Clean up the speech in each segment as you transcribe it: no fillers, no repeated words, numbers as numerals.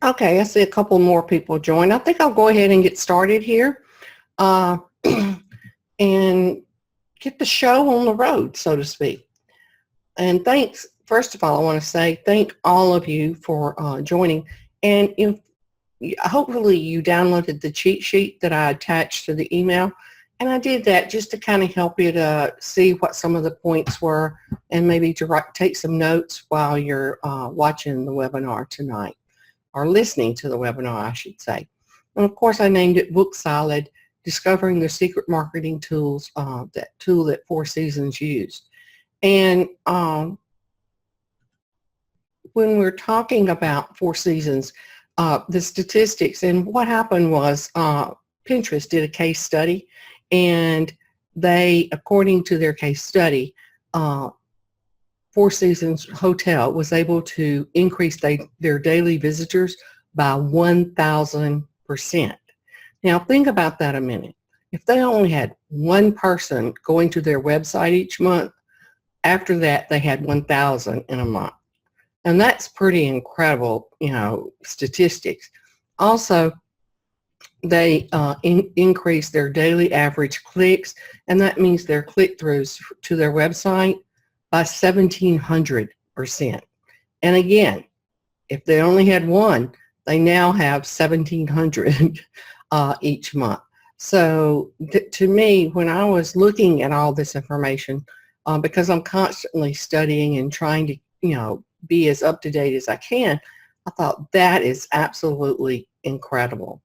Okay, I see a couple more people join. I think I'll go ahead and get started here uh, and get the show on the road, so to speak. And thanks, first of all, I want to say thank all of you for joining. And if hopefully you downloaded the cheat sheet that I attached to the email. And I did that just to kind of help you to see what some of the points were and maybe to take some notes while you're watching the webinar tonight, or listening to the webinar, I should say. And of course, I named it Book Solid, Discovering the Secret Marketing Tools, that tool that Four Seasons used. And when we're talking about Four Seasons, the statistics, and what happened was Pinterest did a case study, and they, according to their case study, Four Seasons Hotel was able to increase their daily visitors by 1,000%. Now think about that a minute. If they only had one person going to their website each month, after that they had 1,000 in a month. And that's pretty incredible, statistics. Also, they increase their daily average clicks, and that means their click-throughs to their website by 1,700%. And again, if they only had one, they now have 1,700 each month. So to me, when I was looking at all this information, because I'm constantly studying and trying to, be as up to date as I can, I thought that is absolutely incredible.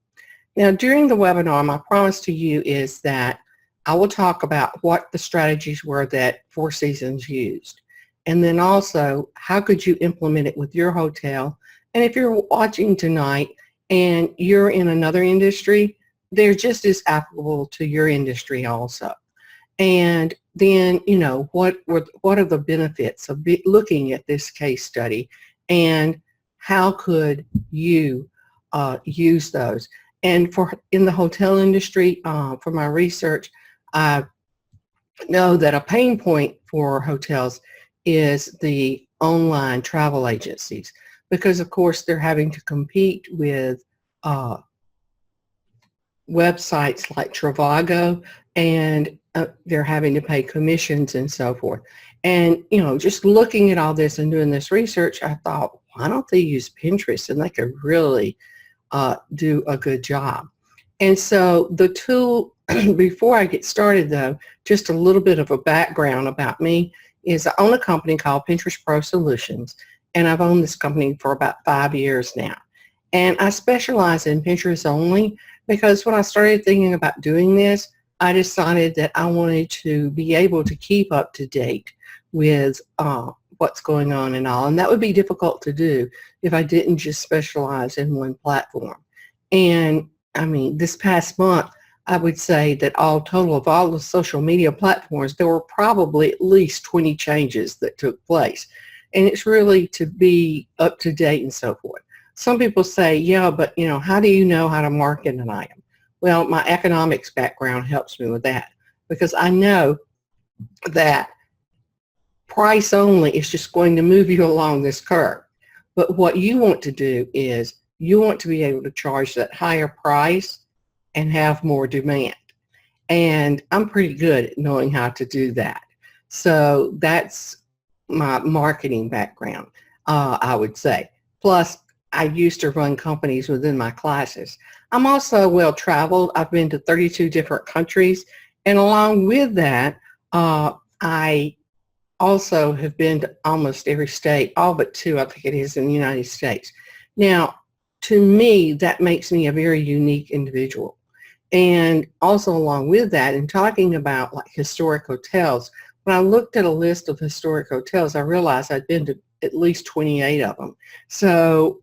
Now, during the webinar, my promise to you is that I will talk about what the strategies were that Four Seasons used. And then also, how could you implement it with your hotel? And if you're watching tonight and you're in another industry, they're just as applicable to your industry also. And then, what are the benefits of looking at this case study, and how could you use those? And in the hotel industry, for my research, I know that a pain point for hotels is the online travel agencies, because of course they're having to compete with websites like Trivago, and they're having to pay commissions and so forth. And just looking at all this and doing this research, I thought, why don't they use Pinterest, and they could really do a good job. And so the tool, before I get started though, just a little bit of a background about me is I own a company called Pinterest Pro Solutions, and I've owned this company for about 5 years now. And I specialize in Pinterest only because when I started thinking about doing this, I decided that I wanted to be able to keep up to date with what's going on and all. And that would be difficult to do if I didn't just specialize in one platform. And I mean, this past month, I would say that all total of all the social media platforms, there were probably at least 20 changes that took place. And it's really to be up to date and so forth. Some people say, yeah, but how do you know how to market an item? Well, my economics background helps me with that, because I know that price only is just going to move you along this curve. But what you want to do is you want to be able to charge that higher price and have more demand. And I'm pretty good at knowing how to do that. So that's my marketing background, I would say. Plus, I used to run companies within my classes. I'm also well-traveled. I've been to 32 different countries. And along with that, I also have been to almost every state, all but 2, I think it is, in the United States. Now, to me, that makes me a very unique individual. And also along with that, in talking about like historic hotels, when I looked at a list of historic hotels, I realized I'd been to at least 28 of them. So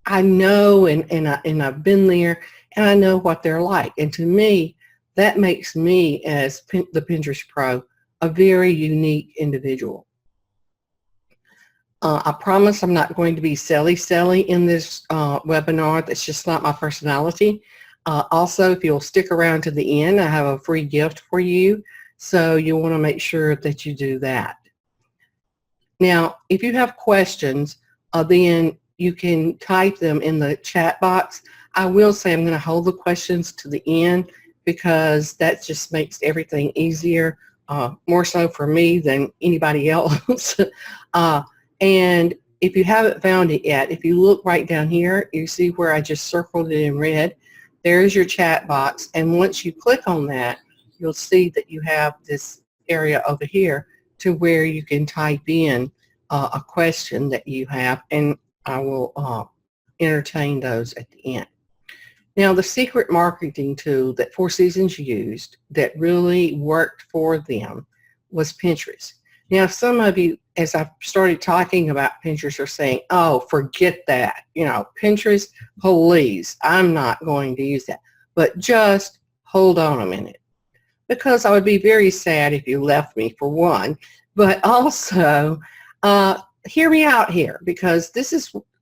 I know, and I've been there, and I know what they're like. And to me, that makes me, as the Pinterest Pro, a very unique individual. I promise I'm not going to be selly in this webinar. That's just not my personality. Also, if you'll stick around to the end, I have a free gift for you. So you want to make sure that you do that. Now, if you have questions, then you can type them in the chat box. I will say I'm going to hold the questions to the end because that just makes everything easier, more so for me than anybody else. And if you haven't found it yet, if you look right down here, you see where I just circled it in red. There's your chat box. And once you click on that, you'll see that you have this area over here to where you can type in a question that you have, and I will entertain those at the end. Now, the secret marketing tool that Four Seasons used that really worked for them was Pinterest. Now, some of you, as I've started talking about Pinterest, are saying, oh, forget that. You know, Pinterest, please, I'm not going to use that. But just hold on a minute, because I would be very sad if you left me, for one. But also, hear me out here, because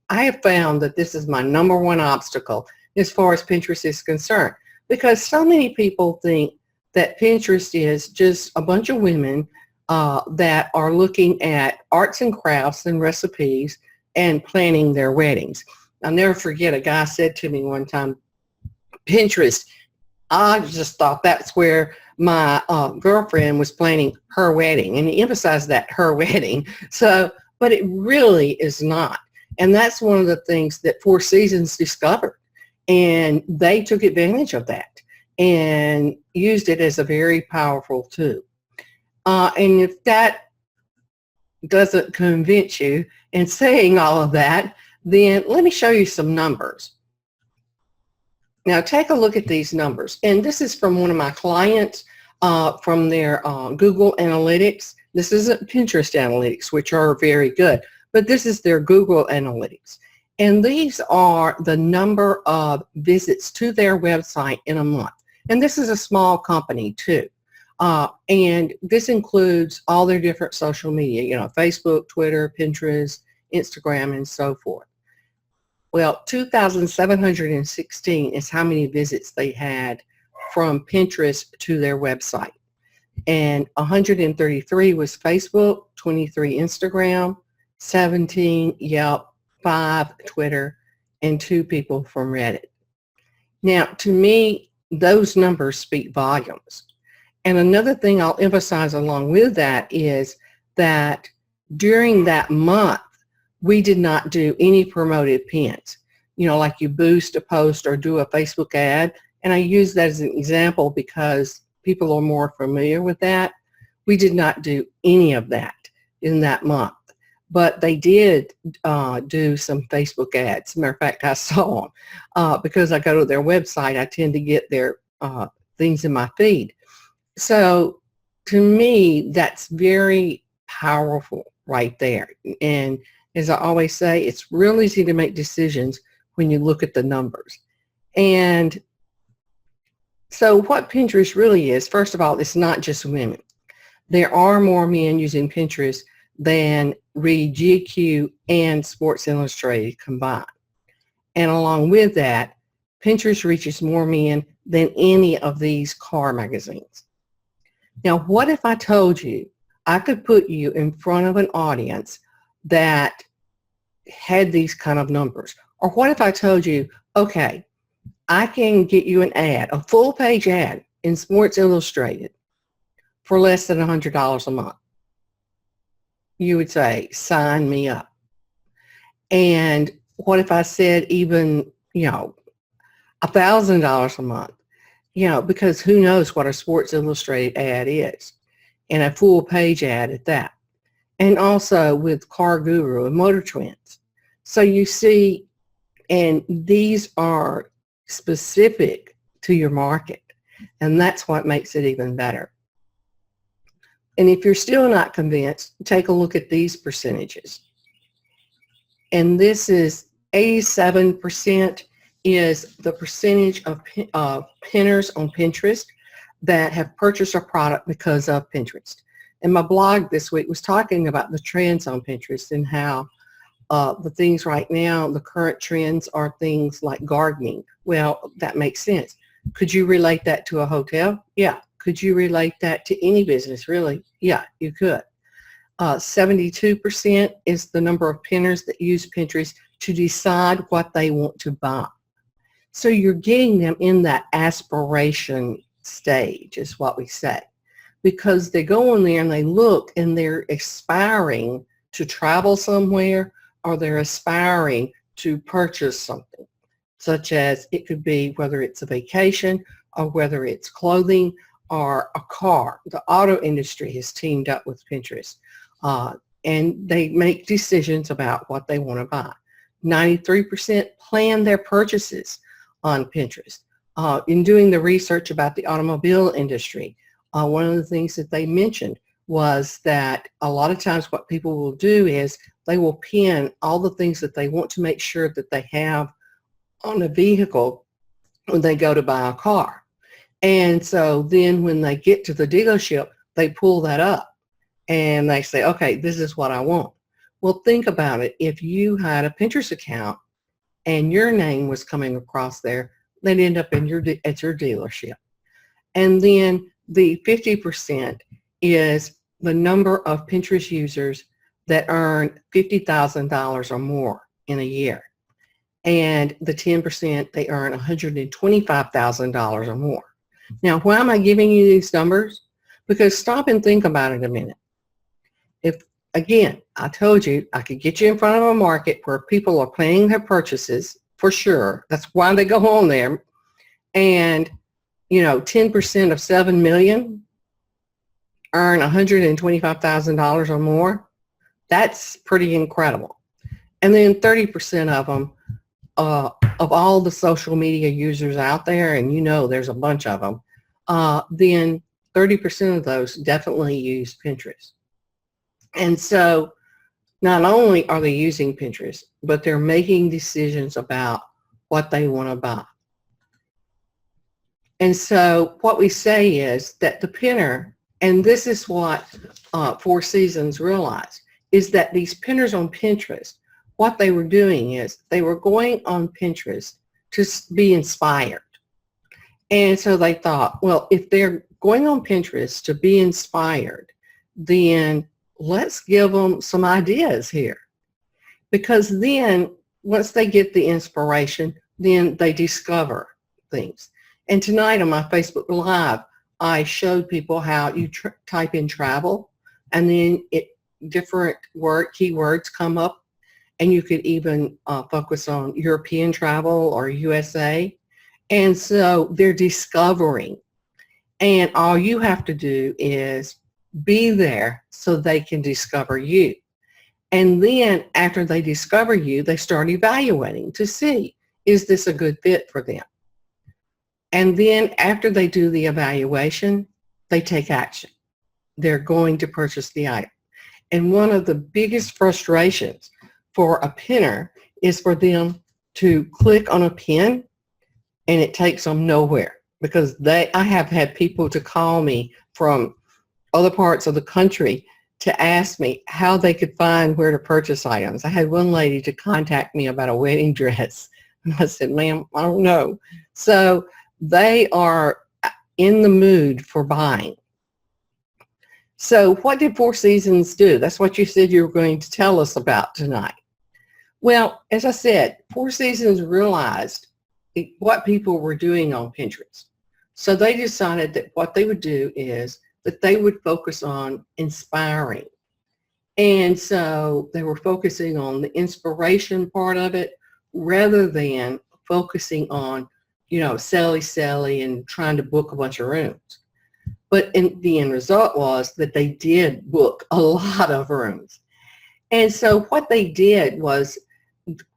I have found that this is my number one obstacle as far as Pinterest is concerned, because so many people think that Pinterest is just a bunch of women that are looking at arts and crafts and recipes and planning their weddings. I'll never forget, a guy said to me one time, Pinterest, I just thought that's where my girlfriend was planning her wedding, and he emphasized that, her wedding. So, but it really is not. And that's one of the things that Four Seasons discovered. And they took advantage of that and used it as a very powerful tool. And if that doesn't convince you in saying all of that, then let me show you some numbers. Now take a look at these numbers. And this is from one of my clients from their Google Analytics. This isn't Pinterest Analytics, which are very good, but this is their Google Analytics. And these are the number of visits to their website in a month. And this is a small company too. And this includes all their different social media, you know, Facebook, Twitter, Pinterest, Instagram, and so forth. Well, 2,716 is how many visits they had from Pinterest to their website. And 133 was Facebook, 23 Instagram, 17 Yelp, 5 Twitter, and 2 people from Reddit. Now, to me, those numbers speak volumes. And another thing I'll emphasize along with that is that during that month, we did not do any promoted pins. You know, like you boost a post or do a Facebook ad. And I use that as an example because people are more familiar with that. We did not do any of that in that month. But they did do some Facebook ads. As a matter of fact, I saw them. Because I go to their website, I tend to get their things in my feed. So to me, that's very powerful right there. And as I always say, it's real easy to make decisions when you look at the numbers. And so what Pinterest really is, first of all, it's not just women. There are more men using Pinterest than read GQ and Sports Illustrated combined. And along with that, Pinterest reaches more men than any of these car magazines. Now, what if I told you I could put you in front of an audience that had these kind of numbers? Or what if I told you, okay, I can get you an ad, a full page ad in Sports Illustrated for less than $100 a month? You would say, sign me up. And what if I said even, you know, $1,000 a month? You know, because who knows what a Sports Illustrated ad is, and a full page ad at that. And also with Car Guru and Motor Trends. So you see, and these are specific to your market, and that's what makes it even better. And if you're still not convinced, take a look at these percentages. And this is 87% is the percentage of pinners on Pinterest that have purchased a product because of Pinterest. And my blog this week was talking about the trends on Pinterest and how the things right now, the current trends are things like gardening. Well, that makes sense. Could you relate that to a hotel? Yeah. Could you relate that to any business, really? Yeah, you could. 72% is the number of pinners that use Pinterest to decide what they want to buy. So you're getting them in that aspiration stage is what we say, because they go in there and they look and they're aspiring to travel somewhere, or they're aspiring to purchase something, such as it could be whether it's a vacation or whether it's clothing or a car. The auto industry has teamed up with Pinterest, and they make decisions about what they want to buy. 93% plan their purchases on Pinterest. In doing the research about the automobile industry, one of the things that they mentioned was that a lot of times what people will do is they will pin all the things that they want to make sure that they have on a vehicle when they go to buy a car. And so then when they get to the dealership, they pull that up and they say, okay, this is what I want. Well, think about it. If you had a Pinterest account and your name was coming across there, they'd end up at your dealership. And then the 50% is the number of Pinterest users that earn $50,000 or more in a year. And the 10%, they earn $125,000 or more. Now, why am I giving you these numbers? Because stop and think about it a minute. If, again, I told you I could get you in front of a market where people are planning their purchases for sure. That's why they go on there. And, 10% of 7 million earn $125,000 or more. That's pretty incredible. And then 30% of them, of all the social media users out there, and there's a bunch of them, then 30% of those definitely use Pinterest. And so not only are they using Pinterest, but they're making decisions about what they want to buy. And so what we say is that the pinner, and this is what Four Seasons realized, is that these pinners on Pinterest, what they were doing is they were going on Pinterest to be inspired. And so they thought, well, if they're going on Pinterest to be inspired, then let's give them some ideas here. Because then once they get the inspiration, then they discover things. And tonight on my Facebook Live, I showed people how you type in travel, and then different keywords come up, and you could even focus on European travel or USA. And so they're discovering. And all you have to do is be there so they can discover you. And then after they discover you, they start evaluating to see, is this a good fit for them? And then after they do the evaluation, they take action. They're going to purchase the item. And one of the biggest frustrations for a pinner is for them to click on a pin and it takes them nowhere, because I have had people to call me from other parts of the country to ask me how they could find where to purchase items. I had one lady to contact me about a wedding dress. And I said, ma'am, I don't know. So they are in the mood for buying. So what did Four Seasons do? That's what you said you were going to tell us about tonight. Well, as I said, Four Seasons realized what people were doing on Pinterest. So they decided that what they would do is that they would focus on inspiring. And so they were focusing on the inspiration part of it rather than focusing on, selly and trying to book a bunch of rooms. But the end result was that they did book a lot of rooms. And so what they did was,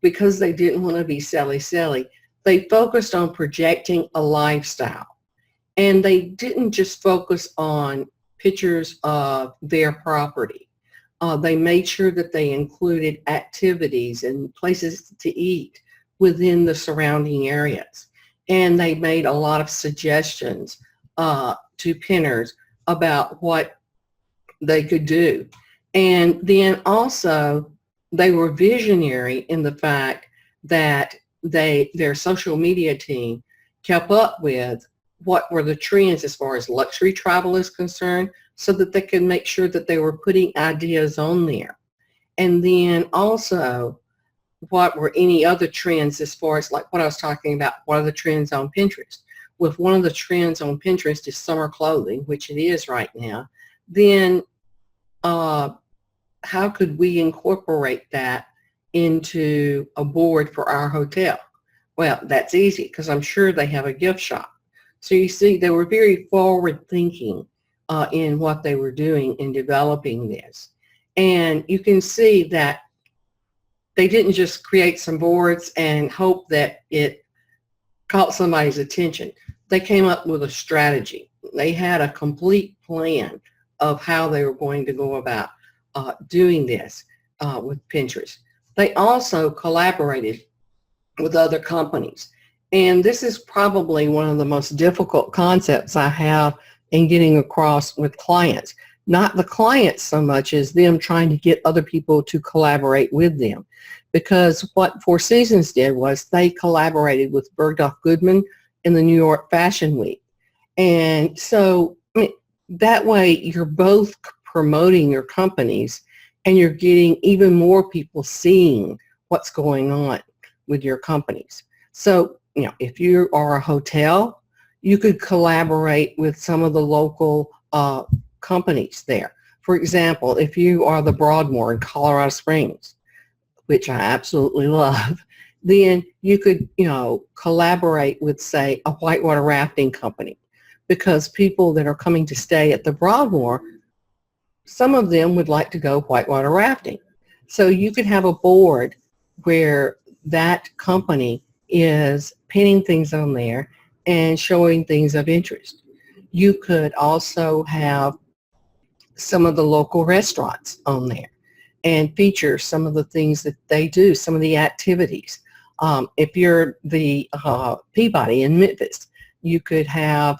because they didn't want to be silly, they focused on projecting a lifestyle. And they didn't just focus on pictures of their property. They made sure that they included activities and places to eat within the surrounding areas. And they made a lot of suggestions to pinners about what they could do. And then also they were visionary in the fact that their social media team kept up with what were the trends as far as luxury travel is concerned, so that they could make sure that they were putting ideas on there. And then also what were any other trends as far as like what I was talking about, what are the trends on Pinterest? Well, if one of the trends on Pinterest is summer clothing, which it is right now, then how could we incorporate that into a board for our hotel? Well, that's easy because I'm sure they have a gift shop. So you see, they were very forward thinking in what they were doing in developing this. And you can see that they didn't just create some boards and hope that it caught somebody's attention. They came up with a strategy. They had a complete plan of how they were going to go about doing this with Pinterest. They also collaborated with other companies. And this is probably one of the most difficult concepts I have in getting across with clients. Not the clients so much as them trying to get other people to collaborate with them. Because what Four Seasons did was they collaborated with Bergdorf Goodman in the New York Fashion Week. And so that way you're both promoting your companies and you're getting even more people seeing what's going on with your companies. So, if you are a hotel, you could collaborate with some of the local companies there. For example, if you are the Broadmoor in Colorado Springs, which I absolutely love, then you could, collaborate with, say, a whitewater rafting company, because people that are coming to stay at the Broadmoor, some of them would like to go whitewater rafting. So you could have a board where that company is pinning things on there and showing things of interest. You could also have some of the local restaurants on there and feature some of the things that they do, some of the activities. If you're the Peabody in Memphis, you could have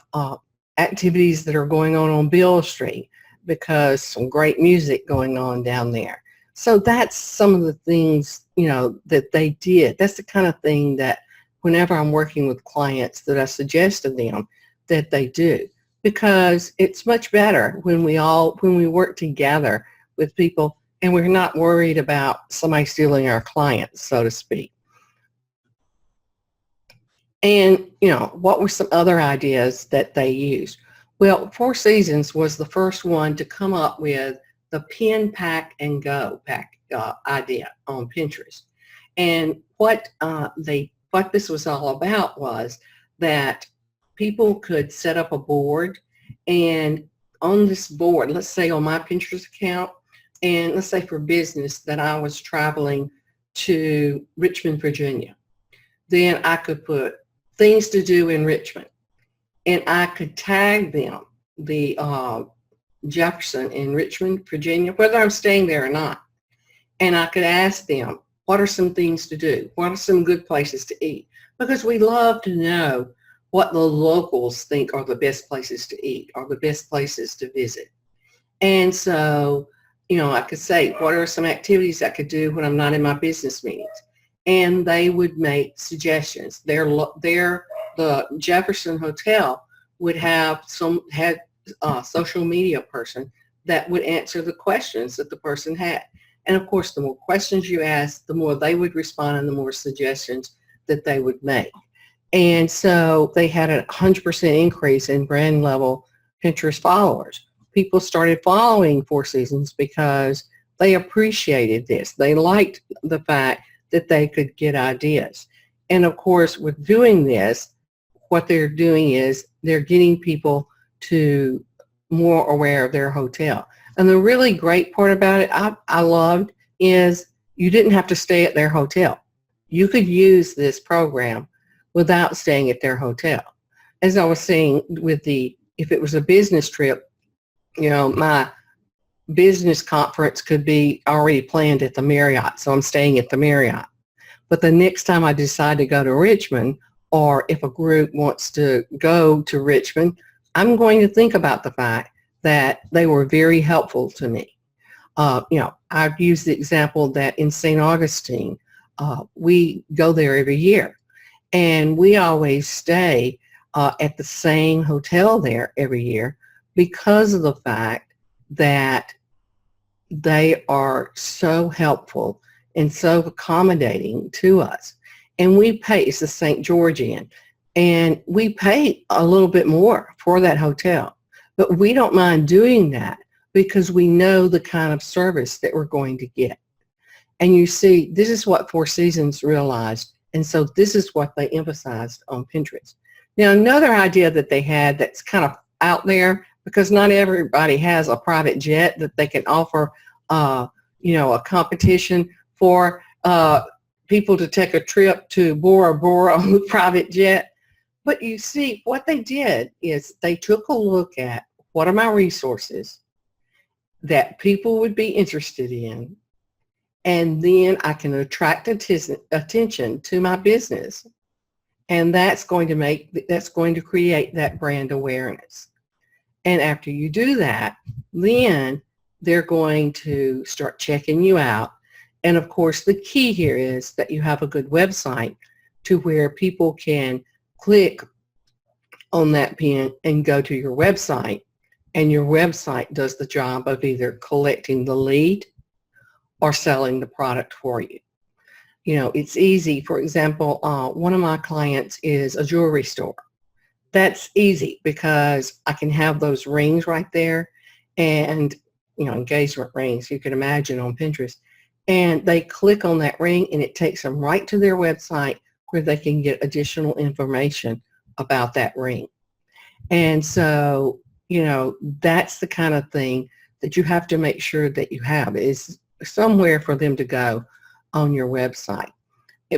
activities that are going on Beale Street, because some great music going on down there. So that's some of the things, that they did. That's the kind of thing that whenever I'm working with clients that I suggest to them that they do, because it's much better when we work together with people and we're not worried about somebody stealing our clients, so to speak. And, what were some other ideas that they used? Well, Four Seasons was the first one to come up with the pin, pack, and go idea on Pinterest. And what this was all about was that people could set up a board, and on this board, let's say on my Pinterest account, and let's say for business that I was traveling to Richmond, Virginia, then I could put things to do in Richmond, and I could tag them, the Jefferson in Richmond, Virginia, whether I'm staying there or not. And I could ask them, what are some things to do? What are some good places to eat? Because we love to know what the locals think are the best places to eat or the best places to visit. And so, I could say, what are some activities I could do when I'm not in my business meetings? And they would make suggestions. The Jefferson Hotel would have social media person that would answer the questions that the person had. And of course, the more questions you ask, the more they would respond and the more suggestions that they would make. And so they had a 100% increase in brand level Pinterest followers. People started following Four Seasons because they appreciated this. They liked the fact that they could get ideas. And of course, with doing this, what they're doing is they're getting people to more aware of their hotel. And the really great part about it, I loved, is you didn't have to stay at their hotel. You could use this program without staying at their hotel. As I was saying, if it was a business trip, my business conference could be already planned at the Marriott, so I'm staying at the Marriott. But the next time I decide to go to Richmond, or if a group wants to go to Richmond, I'm going to think about the fact that they were very helpful to me. I've used the example that in St. Augustine, we go there every year, and we always stay at the same hotel there every year because of the fact that they are so helpful and so accommodating to us. And we pay, it's the St. George Inn, and we pay a little bit more for that hotel. But we don't mind doing that because we know the kind of service that we're going to get. And you see, this is what Four Seasons realized. And so this is what they emphasized on Pinterest. Now, another idea that they had that's kind of out there, because not everybody has a private jet that they can offer, a competition for people to take a trip to Bora Bora on a private jet. But you see, what they did is they took a look at what are my resources that people would be interested in, and then I can attract attention to my business, and that's going to create that brand awareness. And after you do that, then they're going to start checking you out. And of course, the key here is that you have a good website to where people can click on that pin and go to your website, and your website does the job of either collecting the lead or selling the product for you. It's easy. For example, one of my clients is a jewelry store. That's easy because I can have those rings right there, and engagement rings, you can imagine, on Pinterest. And they click on that ring and it takes them right to their website where they can get additional information about that ring. And so, that's the kind of thing that you have to make sure that you have, is somewhere for them to go on your website.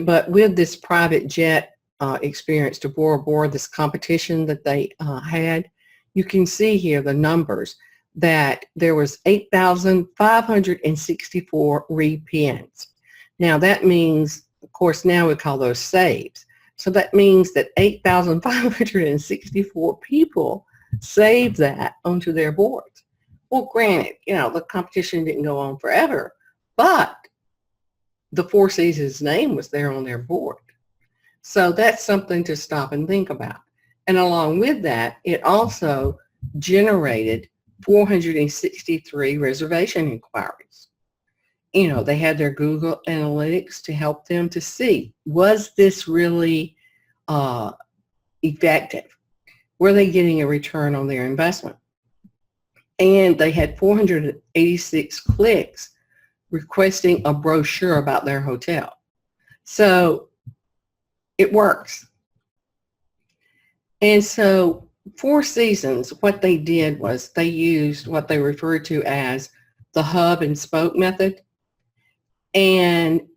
But with this private jet experience to Bora Bora, this competition that they had, you can see here the numbers, that there was 8,564 repins. Now that means, of course, now we call those saves. So that means that 8,564 people saved that onto their boards. Well, granted, the competition didn't go on forever, but the Four Seasons name was there on their board. So that's something to stop and think about. And along with that, it also generated 463 reservation inquiries. They had their Google Analytics to help them to see, was this really effective? Were they getting a return on their investment? And they had 486 clicks requesting a brochure about their hotel. So it works. And so Four Seasons, what they did was they used what they refer to as the hub and spoke method. And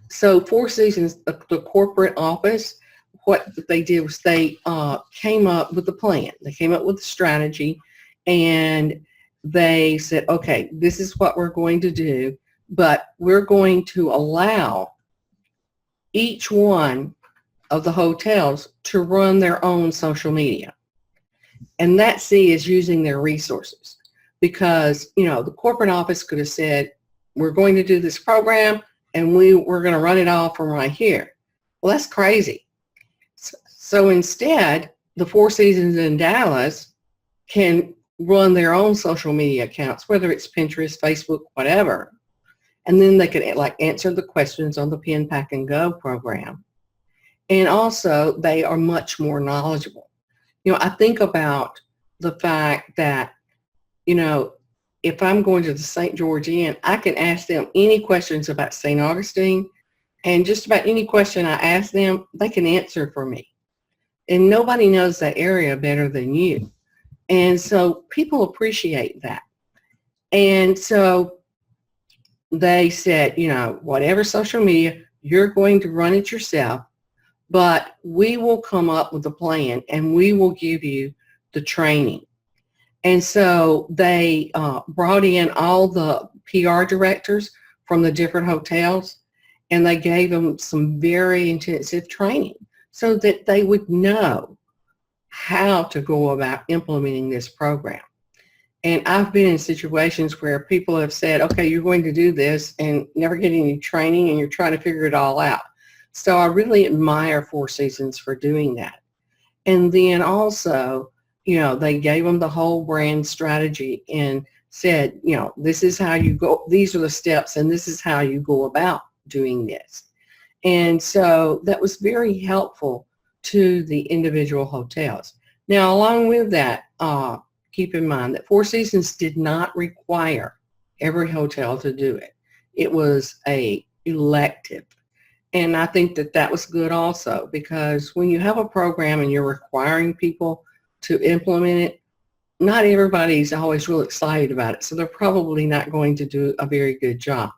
so Four Seasons, the corporate office, what they did was they came up with a plan. They came up with a strategy, and they said, okay, this is what we're going to do, but we're going to allow each one of the hotels to run their own social media. And that C is using their resources, because, the corporate office could have said, we're going to do this program and we're going to run it all from right here. Well, that's crazy. So instead, the Four Seasons in Dallas can run their own social media accounts, whether it's Pinterest, Facebook, whatever. And then they could answer the questions on the Pin, Pack, and Go program. And also, they are much more knowledgeable. I think about the fact that, if I'm going to the St. George Inn, I can ask them any questions about St. Augustine, and just about any question I ask them, they can answer for me. And nobody knows that area better than you. And so people appreciate that. And so they said, whatever social media, you're going to run it yourself, but we will come up with a plan and we will give you the training. And so they brought in all the PR directors from the different hotels, and they gave them some very intensive training so that they would know how to go about implementing this program. And I've been in situations where people have said, okay, you're going to do this, and never get any training, and you're trying to figure it all out. So I really admire Four Seasons for doing that. And then also, they gave them the whole brand strategy and said, this is how you go, these are the steps, and this is how you go about doing this. And so that was very helpful to the individual hotels. Now, along with that, keep in mind that Four Seasons did not require every hotel to do it. It was a elective. And I think that that was good also, because when you have a program and you're requiring people to implement it, not everybody's always real excited about it. So they're probably not going to do a very good job.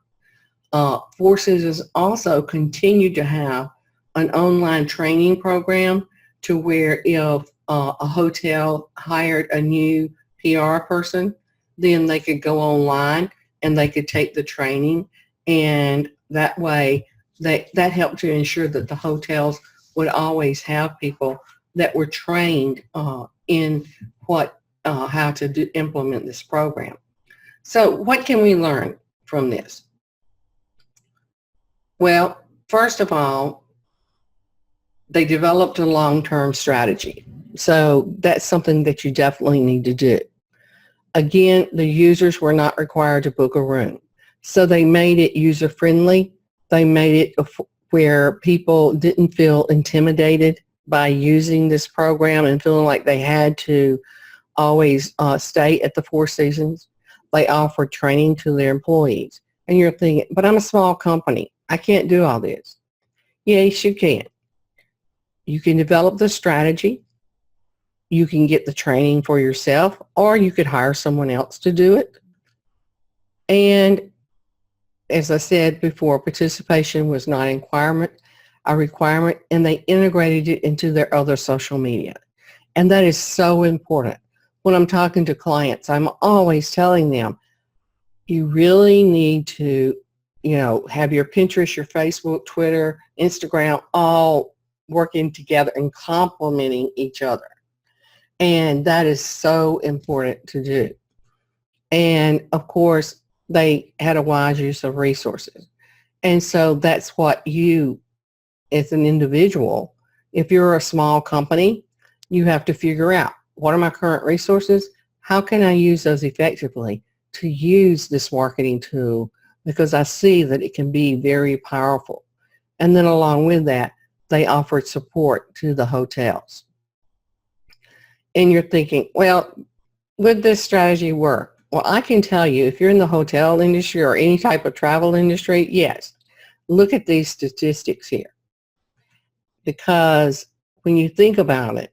Four Seasons also continued to have an online training program to where if a hotel hired a new PR person, then they could go online and they could take the training, and that way that helped to ensure that the hotels would always have people that were trained in how to implement this program. So what can we learn from this? Well, first of all, they developed a long-term strategy. So that's something that you definitely need to do. Again, the users were not required to book a room. So they made it user-friendly. They made it where people didn't feel intimidated by using this program and feeling like they had to always stay at the Four Seasons. They offered training to their employees. And you're thinking, but I'm a small company. I can't do all this. Yes, you can. You can develop the strategy. You can get the training for yourself, or you could hire someone else to do it. And as I said before, participation was not a requirement, and they integrated it into their other social media. And that is so important. When I'm talking to clients, I'm always telling them, you really need to, have your Pinterest, your Facebook, Twitter, Instagram, all working together and complementing each other. And that is so important to do. And of course, they had a wise use of resources. And so that's what you, as an individual, if you're a small company, you have to figure out, what are my current resources? How can I use those effectively to use this marketing tool? Because I see that it can be very powerful. And then along with that, they offered support to the hotels. And you're thinking, well, would this strategy work? Well, I can tell you, if you're in the hotel industry or any type of travel industry, yes. Look at these statistics here. Because when you think about it,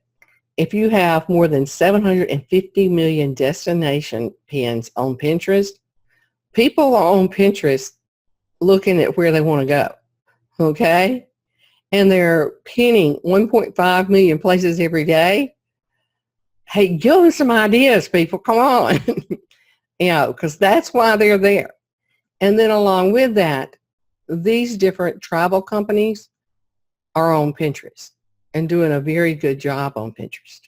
if you have more than 750 million destination pins on Pinterest, people are on Pinterest looking at where they want to go, okay? And they're pinning 1.5 million places every day. Hey, give them some ideas, people. Come on. Because that's why they're there. And then along with that, these different travel companies are on Pinterest and doing a very good job on Pinterest.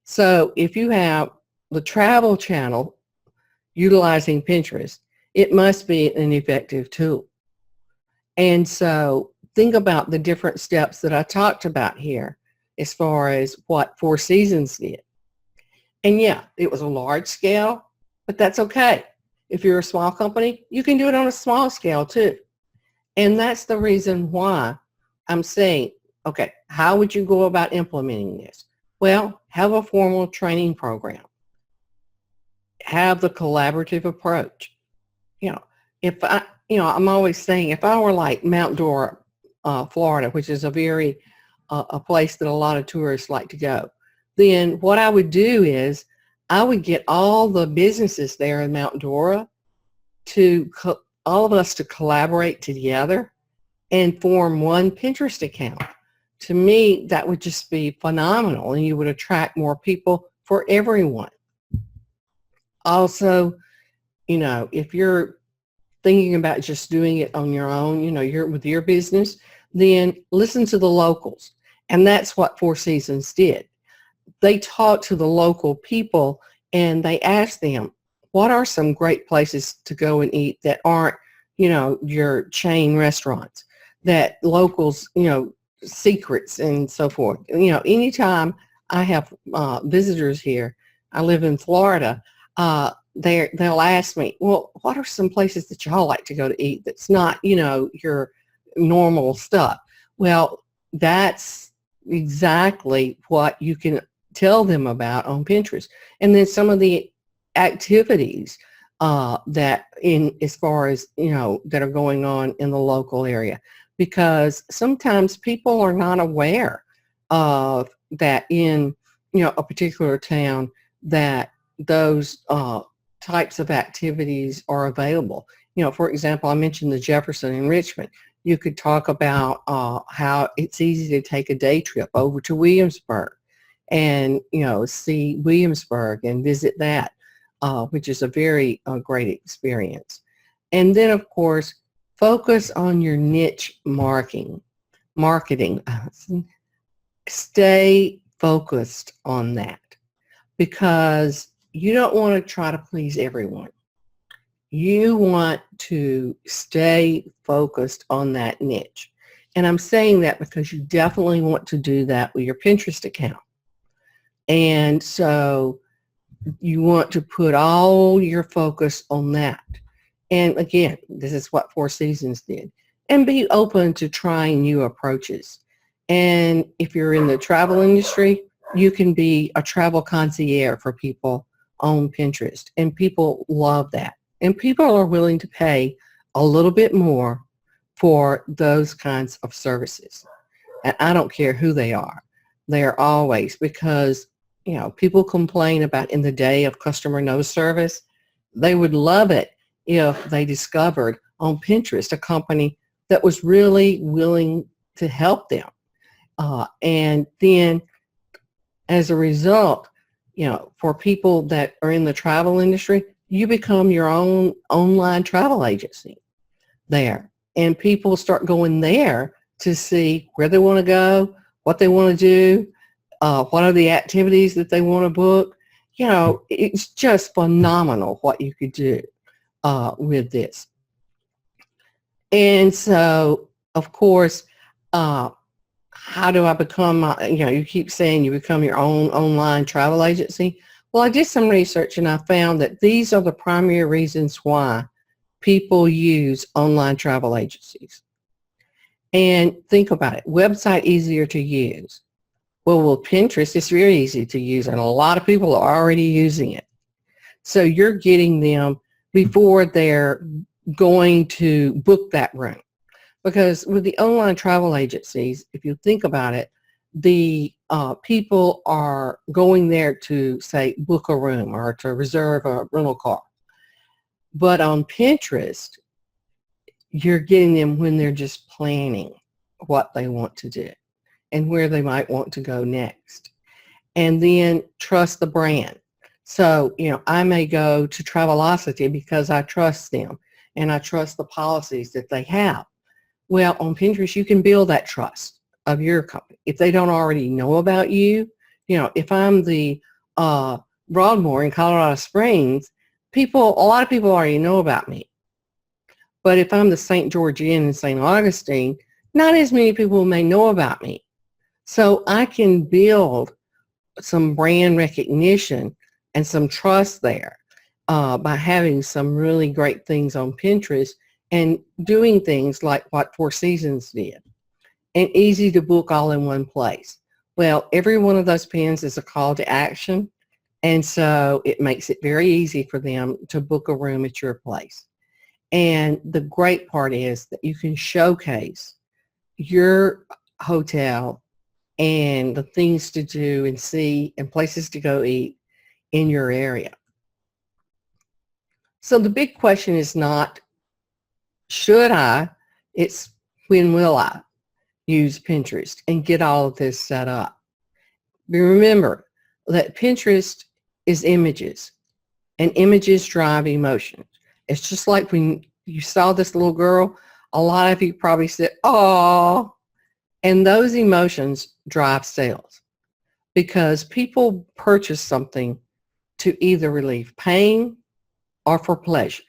So if you have the travel channel utilizing Pinterest, it must be an effective tool. And so think about the different steps that I talked about here as far as what Four Seasons did. And yeah, it was a large scale, but that's okay. If you're a small company, you can do it on a small scale too. And that's the reason why I'm saying, okay, how would you go about implementing this? Well, have a formal training program. Have the collaborative approach. I'm always saying, if I were like Mount Dora, Florida, which is a place that a lot of tourists like to go, then what I would do is I would get all the businesses there in Mount Dora all of us to collaborate together and form one Pinterest account. To me, that would just be phenomenal, and you would attract more people for everyone. Also, if you're thinking about just doing it on your own, you're with your business, then listen to the locals. And that's what Four Seasons did. They talked to the local people and they asked them, what are some great places to go and eat that aren't, your chain restaurants, that locals, secrets and so forth. Anytime I have visitors here, I live in Florida, they'll ask me, well, what are some places that y'all like to go to eat that's not, your normal stuff? Well, that's exactly what you can tell them about on Pinterest. And then some of the activities that in as far as, that are going on in the local area, because sometimes people are not aware of that in, a particular town, that those types of activities are available. For example, I mentioned the Jefferson in Richmond. You could talk about how it's easy to take a day trip over to Williamsburg and, see Williamsburg and visit that, which is a very great experience. And then, of course, focus on your niche marketing. Stay focused on that, because you don't want to try to please everyone. You want to stay focused on that niche. And I'm saying that because you definitely want to do that with your Pinterest account. And so you want to put all your focus on that. And again, this is what Four Seasons did. And be open to trying new approaches. And if you're in the travel industry, you can be a travel concierge for people on Pinterest. And people love that. And people are willing to pay a little bit more for those kinds of services. And I don't care who they are. They are always, because, people complain about in the day of customer no service. They would love it if they discovered on Pinterest a company that was really willing to help them. And then as a result, for people that are in the travel industry, you become your own online travel agency there. And people start going there to see where they want to go, what they want to do, what are the activities that they want to book. It's just phenomenal what you could do with this. And so, of course, how do I become, you keep saying you become your own online travel agency. Well, I did some research and I found that these are the primary reasons why people use online travel agencies. And think about it. Website easier to use. Well, with Pinterest, it's very easy to use, and a lot of people are already using it. So you're getting them before they're going to book that room. Because with the online travel agencies, if you think about it, the people are going there to, say, book a room or to reserve a rental car. But on Pinterest, you're getting them when they're just planning what they want to do and where they might want to go next. And then trust the brand. So, I may go to Travelocity because I trust them and I trust the policies that they have. Well, on Pinterest, you can build that trust of your company. If they don't already know about you, if I'm the Broadmoor in Colorado Springs, a lot of people already know about me. But if I'm the St. George Inn in St. Augustine, not as many people may know about me. So I can build some brand recognition and some trust there by having some really great things on Pinterest and doing things like what Four Seasons did, and easy to book all in one place. Well, every one of those pins is a call to action, and so it makes it very easy for them to book a room at your place. And the great part is that you can showcase your hotel and the things to do and see and places to go eat in your area. So the big question is not, should I? It's when will I use Pinterest and get all of this set up? But remember that Pinterest is images, and images drive emotions. It's just like when you saw this little girl, a lot of you probably said, "Oh," and those emotions drive sales because people purchase something to either relieve pain or for pleasure.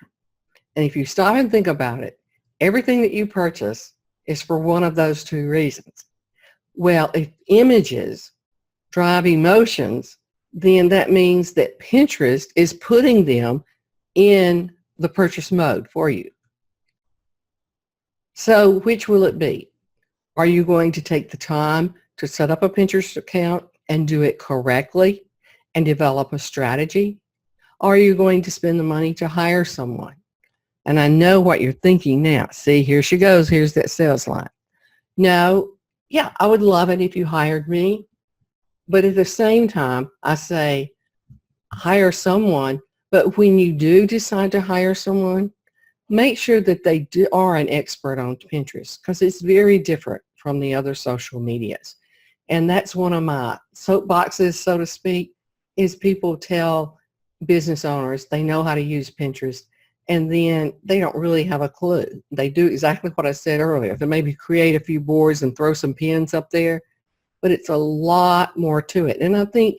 And if you stop and think about it, everything that you purchase is for one of those two reasons. Well, if images drive emotions, then that means that Pinterest is putting them in the purchase mode for you. So which will it be? Are you going to take the time to set up a Pinterest account and do it correctly and develop a strategy? Or are you going to spend the money to hire someone? And I know what you're thinking now. See, here she goes. Here's that sales line. No, yeah, I would love it if you hired me. But at the same time, I say hire someone. But when you do decide to hire someone, make sure that they are an expert on Pinterest, because it's very different from the other social medias. And that's one of my soapboxes, so to speak, is people tell business owners they know how to use Pinterest, and then they don't really have a clue. They do exactly what I said earlier. They maybe create a few boards and throw some pins up there, but it's a lot more to it. And I think,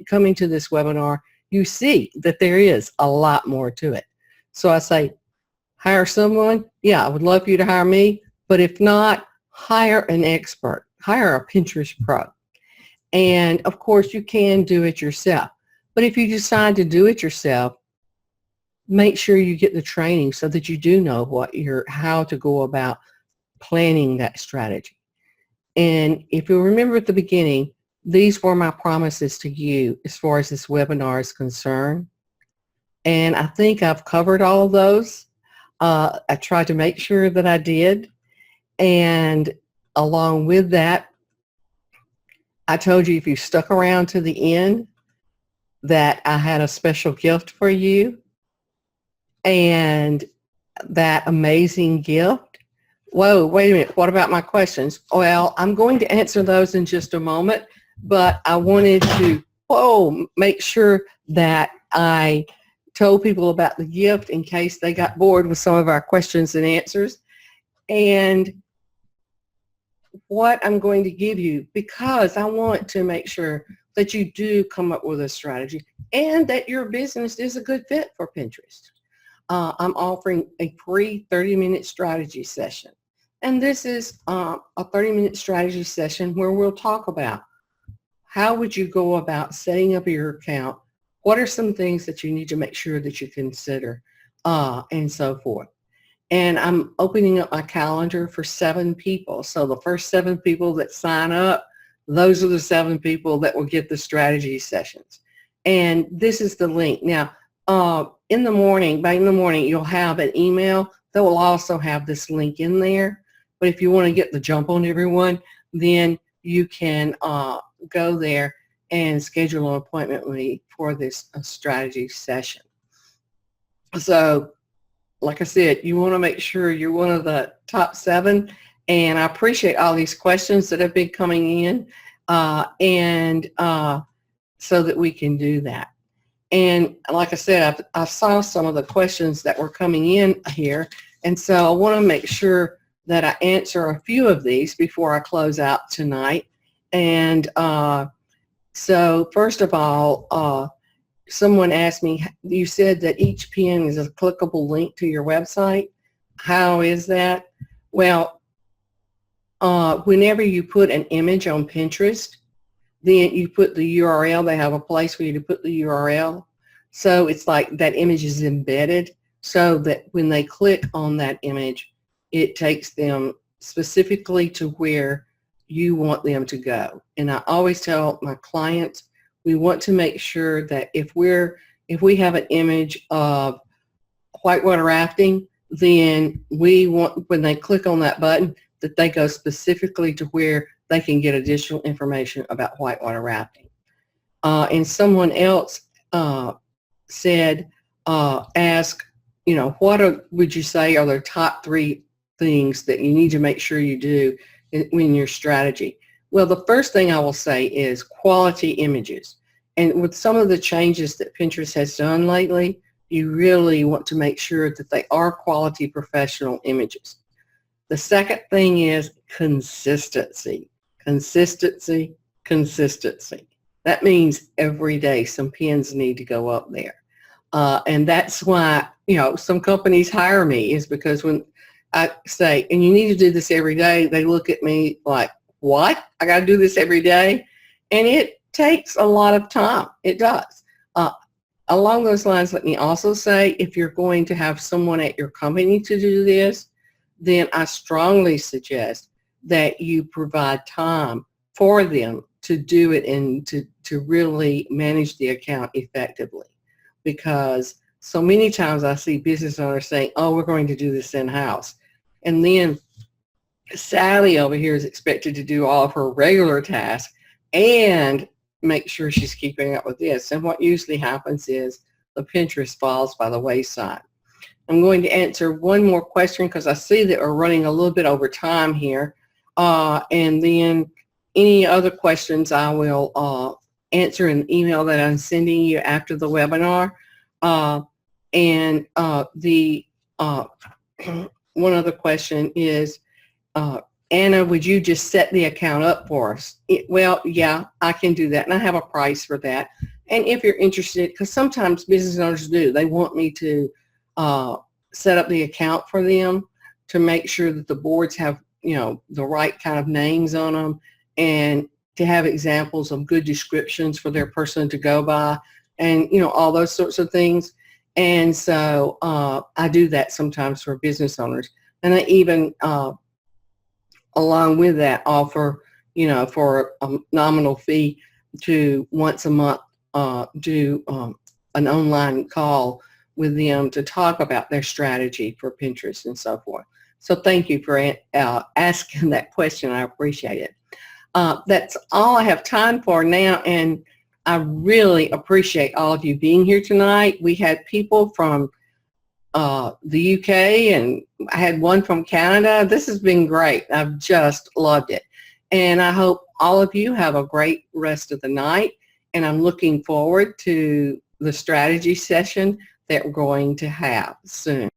coming to this webinar, you see that there is a lot more to it. So I say, hire someone. Yeah, I would love for you to hire me, but if not, hire an expert. Hire a Pinterest pro. And of course, you can do it yourself. But if you decide to do it yourself, make sure you get the training so that you do know how to go about planning that strategy. And if you remember at the beginning, these were my promises to you as far as this webinar is concerned. And I think I've covered all of those. I tried to make sure that I did. And along with that, I told you if you stuck around to the end that I had a special gift for you. And that amazing gift. Whoa, wait a minute. What about my questions? Well, I'm going to answer those in just a moment, but I wanted to, make sure that I told people about the gift in case they got bored with some of our questions and answers. And what I'm going to give you, because I want to make sure that you do come up with a strategy and that your business is a good fit for Pinterest. I'm offering a free 30-minute strategy session. And this is a 30-minute strategy session where we'll talk about how would you go about setting up your account, what are some things that you need to make sure that you consider, and so forth. And I'm opening up my calendar for 7 people. So the first 7 people that sign up, those are the 7 people that will get the strategy sessions. And this is the link. Now, in the morning, you'll have an email that will also have this link in there. But if you want to get the jump on everyone, then you can go there and schedule an appointment with me for this strategy session. So, like I said, you want to make sure you're one of the top 7. And I appreciate all these questions that have been coming in, so that we can do that. And like I said, I saw some of the questions that were coming in here. And so I want to make sure that I answer a few of these before I close out tonight. And so first of all, someone asked me, you said that each pin is a clickable link to your website. How is that? Well, whenever you put an image on Pinterest, then you put the URL. They have a place for you to put the URL. So it's like that image is embedded so that when they click on that image, it takes them specifically to where you want them to go. And I always tell my clients, we want to make sure that if we have an image of whitewater rafting, then we want, when they click on that button, that they go specifically to where they can get additional information about whitewater rafting. And someone else said, ask, would you say are the top 3 things that you need to make sure you do in your strategy? Well, the first thing I will say is quality images. And with some of the changes that Pinterest has done lately, you really want to make sure that they are quality professional images. The second thing is consistency. Consistency, consistency. That means every day some pins need to go up there. And that's why, some companies hire me, is because when I say, and you need to do this every day, they look at me like, what? I got to do this every day? And it takes a lot of time. It does. along those lines, let me also say, if you're going to have someone at your company to do this, then I strongly suggest that you provide time for them to do it and to really manage the account effectively. Because so many times I see business owners saying, oh, we're going to do this in-house. And then Sally over here is expected to do all of her regular tasks and make sure she's keeping up with this. And what usually happens is the Pinterest falls by the wayside. I'm going to answer one more question because I see that we're running a little bit over time here. And then any other questions I will answer in the email that I'm sending you after the webinar. One other question is, Anna, would you just set the account up for us? Well, yeah, I can do that, and I have a price for that. And if you're interested, because sometimes business owners do, they want me to set up the account for them to make sure that the boards have, you know, the right kind of names on them, and to have examples of good descriptions for their person to go by, and, you know, all those sorts of things. And so I do that sometimes for business owners. And I even, along with that, offer, you know, for a nominal fee to once a month do an online call with them to talk about their strategy for Pinterest and so forth. So thank you for asking that question. I appreciate it. That's all I have time for now, and I really appreciate all of you being here tonight. We had people from the UK, and I had one from Canada. This has been great. I've just loved it. And I hope all of you have a great rest of the night, and I'm looking forward to the strategy session that we're going to have soon.